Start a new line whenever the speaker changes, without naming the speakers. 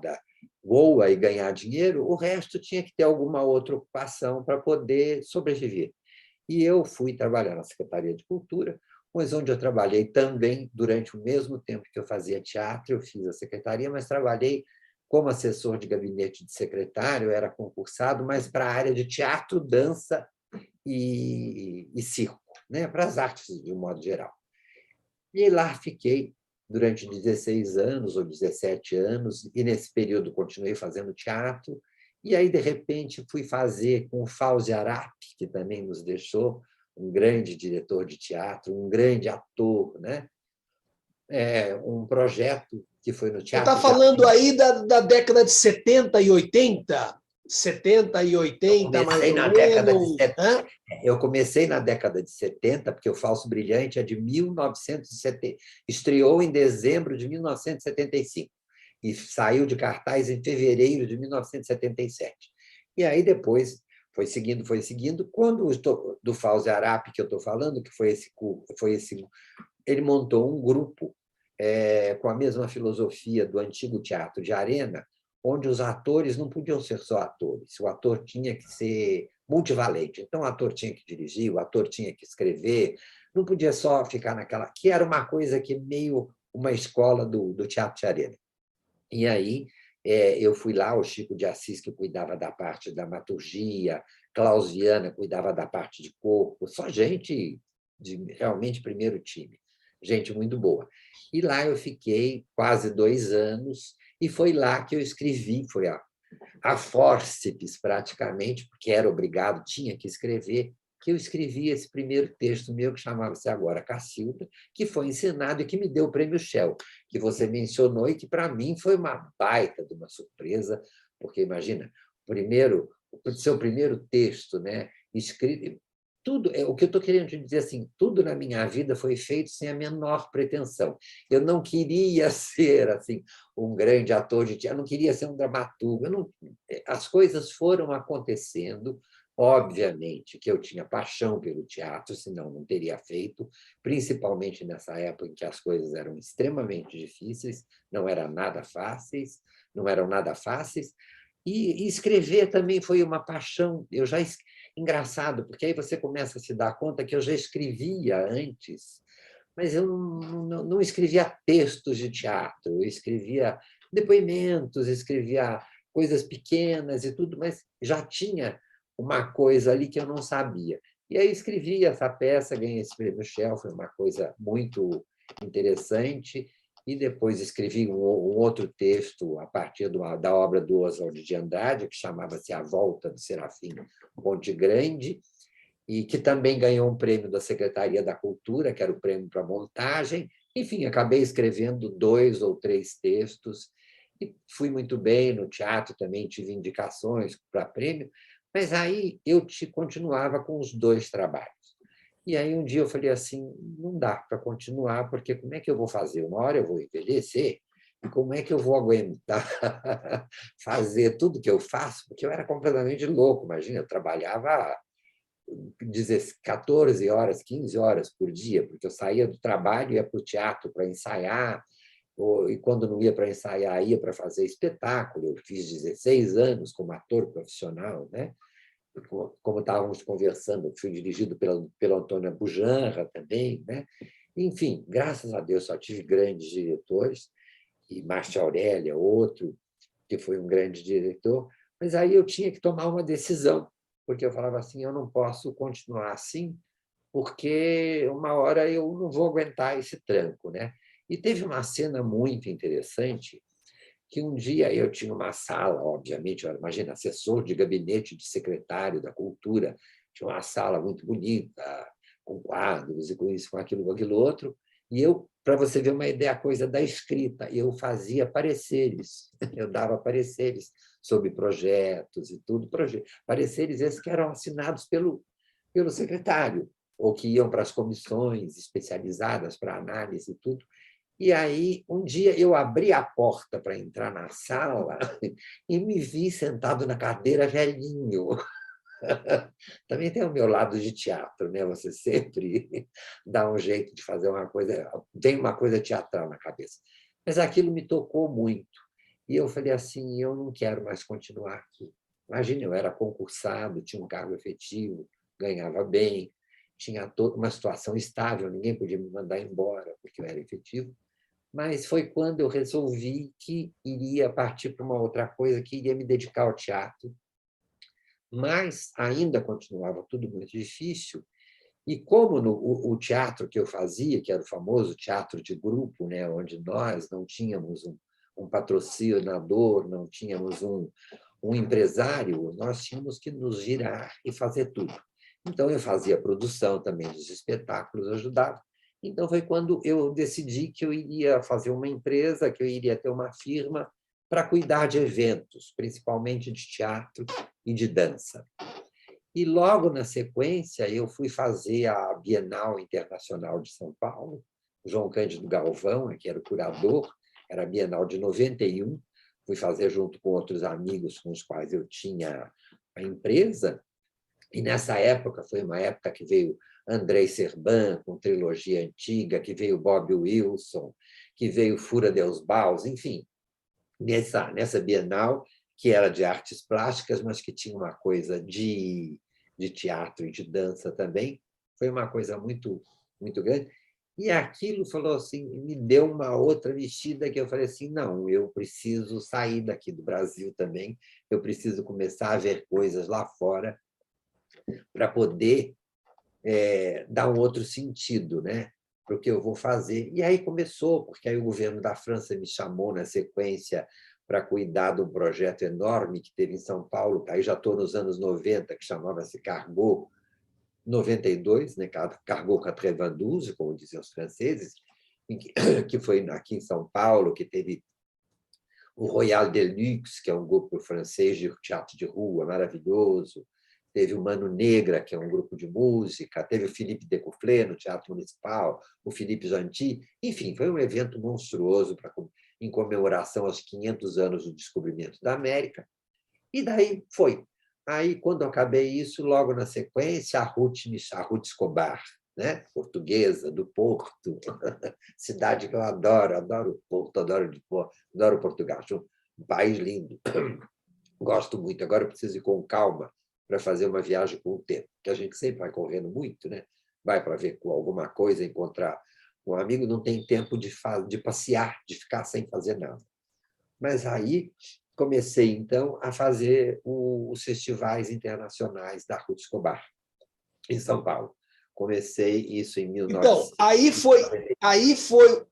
obra boa e ganhar dinheiro, o resto tinha que ter alguma outra ocupação para poder sobreviver. E eu fui trabalhar na Secretaria de Cultura, mas onde eu trabalhei também durante o mesmo tempo que eu fazia teatro, eu fiz a secretaria, mas trabalhei como assessor de gabinete de secretário, era concursado, mas para a área de teatro, dança e circo, né? Para as artes de um modo geral. E lá fiquei durante 16 anos ou 17 anos, e nesse período continuei fazendo teatro, e aí, de repente, fui fazer com o Fauzi Arap, que também nos deixou, um grande diretor de teatro, um grande ator, né? Um projeto que foi no
Você está
Teatro
falando
Jardim.
aí da década de 70 e 80? 70 e 80, mais ou menos. Hã?
Eu comecei na década de 70, porque o Falso Brilhante é de 1970, estreou em dezembro de 1975 e saiu de cartaz em fevereiro de 1977. E aí depois foi seguindo, foi seguindo. Quando do Fauzi Arap, que eu estou falando, que ele montou um grupo com a mesma filosofia do antigo teatro de arena, onde os atores não podiam ser só atores, o ator tinha que ser multivalente. Então, o ator tinha que dirigir, o ator tinha que escrever, não podia só ficar naquela... que era uma coisa que meio uma escola do teatro de arena. E aí eu fui lá, o Chico de Assis, que cuidava da parte da dramaturgia, Klaus Viana cuidava da parte de corpo, só gente de realmente primeiro time, gente muito boa. E lá eu fiquei quase 2 anos, e foi lá que eu escrevi, foi a fórceps, praticamente, porque era obrigado, tinha que escrever, que eu escrevi esse primeiro texto meu, que chamava-se Agora Cacilda, que foi encenado e que me deu o prêmio Shell, que você mencionou e que, para mim, foi uma baita de uma surpresa, porque, imagina, o seu primeiro texto, né, escrito... Tudo, o que eu estou querendo te dizer assim, tudo na minha vida foi feito sem a menor pretensão. Eu não queria ser assim um grande ator de teatro, eu não queria ser um dramaturgo. As coisas foram acontecendo. Obviamente que eu tinha paixão pelo teatro, senão não teria feito, principalmente nessa época em que as coisas eram extremamente difíceis, não eram nada fáceis. E escrever também foi uma paixão. Engraçado, porque aí você começa a se dar conta que eu já escrevia antes, mas eu não escrevia textos de teatro, eu escrevia depoimentos, escrevia coisas pequenas e tudo, mas já tinha uma coisa ali que eu não sabia. E aí escrevi essa peça, ganhei esse prêmio Shell, foi uma coisa muito interessante, e depois escrevi um outro texto a partir da obra do Oswald de Andrade, que chamava-se A Volta do Serafim Ponte Grande, e que também ganhou um prêmio da Secretaria da Cultura, que era o prêmio para montagem. Enfim, acabei escrevendo 2 ou 3 textos, e fui muito bem no teatro, também tive indicações para prêmio, mas aí eu continuava com os 2 trabalhos. E aí um dia eu falei assim, não dá para continuar, porque como é que eu vou fazer? Uma hora eu vou envelhecer, e como é que eu vou aguentar fazer tudo que eu faço? Porque eu era completamente louco, imagina, eu trabalhava 14 horas, 15 horas por dia, porque eu saía do trabalho e ia para o teatro para ensaiar, e quando não ia para ensaiar, ia para fazer espetáculo. Eu fiz 16 anos como ator profissional, né? Como estávamos conversando, fui dirigido pelo Antônio Bujanra também, né? Enfim, graças a Deus só tive grandes diretores, e Márcia Aurélia, outro, que foi um grande diretor, mas aí eu tinha que tomar uma decisão, porque eu falava assim, eu não posso continuar assim, porque uma hora eu não vou aguentar esse tranco, né? E teve uma cena muito interessante, que um dia eu tinha uma sala, obviamente, imagina, assessor de gabinete de secretário da Cultura, tinha uma sala muito bonita, com quadros e com isso, com aquilo, com aquilo outro, e eu, para você ver uma ideia, a coisa da escrita, eu fazia pareceres, eu dava pareceres sobre projetos e tudo, pareceres esses que eram assinados pelo secretário, ou que iam para as comissões especializadas para análise e tudo. E aí, um dia, eu abri a porta para entrar na sala e me vi sentado na cadeira velhinho. Também tem o meu lado de teatro, né? Você sempre dá um jeito de fazer uma coisa, tem uma coisa teatral na cabeça. Mas aquilo me tocou muito. E eu falei assim, eu não quero mais continuar aqui. Imagina, eu era concursado, tinha um cargo efetivo, ganhava bem, tinha toda uma situação estável, ninguém podia me mandar embora, porque eu era efetivo. Mas foi quando eu resolvi que iria partir para uma outra coisa, que iria me dedicar ao teatro. Mas ainda continuava tudo muito difícil. E como o teatro que eu fazia, que era o famoso teatro de grupo, né, onde nós não tínhamos um patrocinador, não tínhamos um empresário, nós tínhamos que nos virar e fazer tudo. Então, eu fazia a produção também dos espetáculos, ajudava. Então, foi quando eu decidi que eu iria fazer uma empresa, que eu iria ter uma firma para cuidar de eventos, principalmente de teatro e de dança. E, logo na sequência, eu fui fazer a Bienal Internacional de São Paulo. O João Cândido Galvão, que era o curador, era a Bienal de 91. Fui fazer junto com outros amigos com os quais eu tinha a empresa. E, nessa época, foi uma época que veio Andrei Serban, com trilogia antiga, que veio Bob Wilson, que veio Fura Deus Baus, enfim. Nessa Bienal, que era de artes plásticas, mas que tinha uma coisa de teatro e de dança também, foi uma coisa muito, muito grande. E aquilo falou assim, me deu uma outra mexida que eu falei assim, não, eu preciso sair daqui do Brasil também, eu preciso começar a ver coisas lá fora para poder dar um outro sentido, né, para o que eu vou fazer. E aí começou, porque aí o governo da França me chamou na sequência para cuidar de um projeto enorme que teve em São Paulo, aí já estou nos anos 90, que chamava-se Cargo 92, né, Cargo 92, como diziam os franceses, que foi aqui em São Paulo, que teve o Royal Deluxe, que é um grupo francês de teatro de rua maravilhoso, teve o Mano Negra, que é um grupo de música, teve o Philippe Decouflé no Teatro Municipal, o Philippe Janty, enfim, foi um evento monstruoso em comemoração aos 500 anos do descobrimento da América. E daí foi. Aí, quando eu acabei isso, logo na sequência, a Ruth Escobar, né? Portuguesa, do Porto, cidade que eu adoro o Porto, adoro Portugal, acho um país lindo. Gosto muito. Agora eu preciso ir com calma para fazer uma viagem com o tempo, porque a gente sempre vai correndo muito, né? Vai para ver alguma coisa, encontrar um amigo, não tem tempo de passear, de ficar sem fazer nada. Mas aí comecei, então, a fazer os festivais internacionais da Ruth Escobar, em São Paulo. Comecei isso em 1990.
Então, aí foi